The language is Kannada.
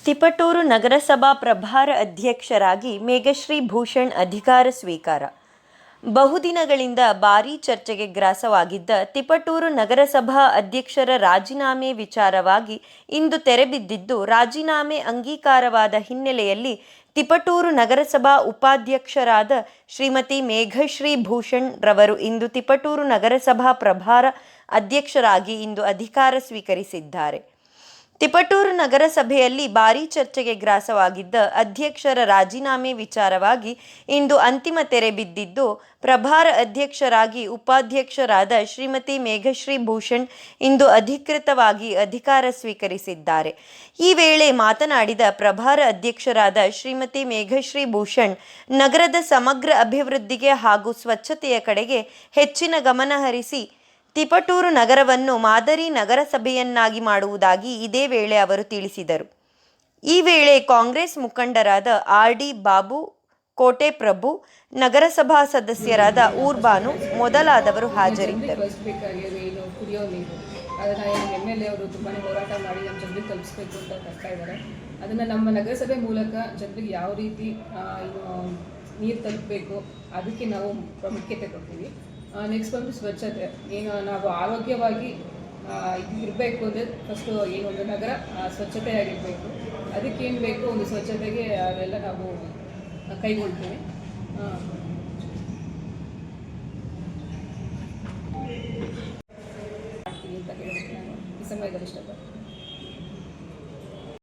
ತಿಪಟೂರು ನಗರಸಭಾ ಪ್ರಭಾರ ಅಧ್ಯಕ್ಷರಾಗಿ ಮೇಘಶ್ರೀ ಭೂಷಣ್ ಅಧಿಕಾರ ಸ್ವೀಕಾರ. ಬಹುದಿನಗಳಿಂದ ಭಾರೀ ಚರ್ಚೆಗೆ ಗ್ರಾಸವಾಗಿದ್ದ ತಿಪಟೂರು ನಗರಸಭಾ ಅಧ್ಯಕ್ಷರ ರಾಜೀನಾಮೆ ವಿಚಾರವಾಗಿ ಇಂದು ತೆರೆಬಿದ್ದಿದ್ದು, ರಾಜೀನಾಮೆ ಅಂಗೀಕಾರವಾದ ಹಿನ್ನೆಲೆಯಲ್ಲಿ ತಿಪಟೂರು ನಗರಸಭಾ ಉಪಾಧ್ಯಕ್ಷರಾದ ಶ್ರೀಮತಿ ಮೇಘಶ್ರೀ ಭೂಷಣ್ ರವರು ಇಂದು ತಿಪಟೂರು ನಗರಸಭಾ ಪ್ರಭಾರ ಅಧ್ಯಕ್ಷರಾಗಿ ಇಂದು ಅಧಿಕಾರ ಸ್ವೀಕರಿಸಿದ್ದಾರೆ. ತಿಪಟೂರು ನಗರಸಭೆಯಲ್ಲಿ ಭಾರೀ ಚರ್ಚೆಗೆ ಗ್ರಾಸವಾಗಿದ್ದ ಅಧ್ಯಕ್ಷರ ರಾಜೀನಾಮೆ ವಿಚಾರವಾಗಿ ಇಂದು ಅಂತಿಮ ತೆರೆ ಬಿದ್ದಿದ್ದು, ಪ್ರಭಾರ ಅಧ್ಯಕ್ಷರಾಗಿ ಉಪಾಧ್ಯಕ್ಷರಾದ ಶ್ರೀಮತಿ ಮೇಘಶ್ರೀ ಭೂಷಣ್ ಇಂದು ಅಧಿಕೃತವಾಗಿ ಅಧಿಕಾರ ಸ್ವೀಕರಿಸಿದ್ದಾರೆ. ಈ ವೇಳೆ ಮಾತನಾಡಿದ ಪ್ರಭಾರ ಅಧ್ಯಕ್ಷರಾದ ಶ್ರೀಮತಿ ಮೇಘಶ್ರೀ ಭೂಷಣ್, ನಗರದ ಸಮಗ್ರ ಅಭಿವೃದ್ಧಿಗೆ ಹಾಗೂ ಸ್ವಚ್ಛತೆಯ ಕಡೆಗೆ ಹೆಚ್ಚಿನ ಗಮನ ಹರಿಸಿ ತಿಪಟೂರು ನಗರವನ್ನು ಮಾದರಿ ನಗರಸಭೆಯನ್ನಾಗಿ ಮಾಡುವುದಾಗಿ ಇದೇ ವೇಳೆ ಅವರು ತಿಳಿಸಿದರು. ಈ ವೇಳೆ ಕಾಂಗ್ರೆಸ್ ಮುಖಂಡರಾದ ಆರ್.ಡಿ. ಬಾಬು, ಕೋಟೆ ಪ್ರಭು, ನಗರಸಭಾ ಸದಸ್ಯರಾದ ಊರ್ಬಾನು ಮೊದಲಾದವರು ಹಾಜರಿದ್ದರು. ಕುಡಿಯೋ ನೀರು ಅದನ್ನು MLA ಅವರು ತುಂಬಾ ಹೋರಾಟ ಮಾಡಿ ನಮ್ಮ ಜನರಿಗೆ ತಲುಪಿಸ್ಬೇಕು ಅಂತ ಕರ್ತಾ ಇದ್ದಾರೆ. ಅದನ್ನು ನಮ್ಮ ನಗರಸಭೆ ಮೂಲಕ ಜನರಿಗೆ ಯಾವ ರೀತಿ ನೀರು ತಲುಪಬೇಕು ಅದಕ್ಕೆ ನಾವು ಪ್ರಾಮುಖ್ಯತೆ ಕೊಡ್ತೀವಿ. ನೆಕ್ಸ್ಟ್ ಬಂದು ಸ್ವಚ್ಛತೆ. ಏನು ನಾವು ಆರೋಗ್ಯವಾಗಿ ಇರಬೇಕು ಅಂದರೆ ಫಸ್ಟು ಒಂದು ನಗರ ಸ್ವಚ್ಛತೆಯಾಗಿರಬೇಕು. ಅದಕ್ಕೇನು ಬೇಕು ಒಂದು ಸ್ವಚ್ಛತೆಗೆ ಅದೆಲ್ಲ ನಾವು ಕೈಗೊಳ್ತೀವಿ. ಮಾಡ್ತೀವಿ ಅಂತ ಹೇಳೋಕ್ಕೆ ನಾನು ಈ ಸಮಯದಲ್ಲಿ ಇಷ್ಟಪಡ್ತೀನಿ.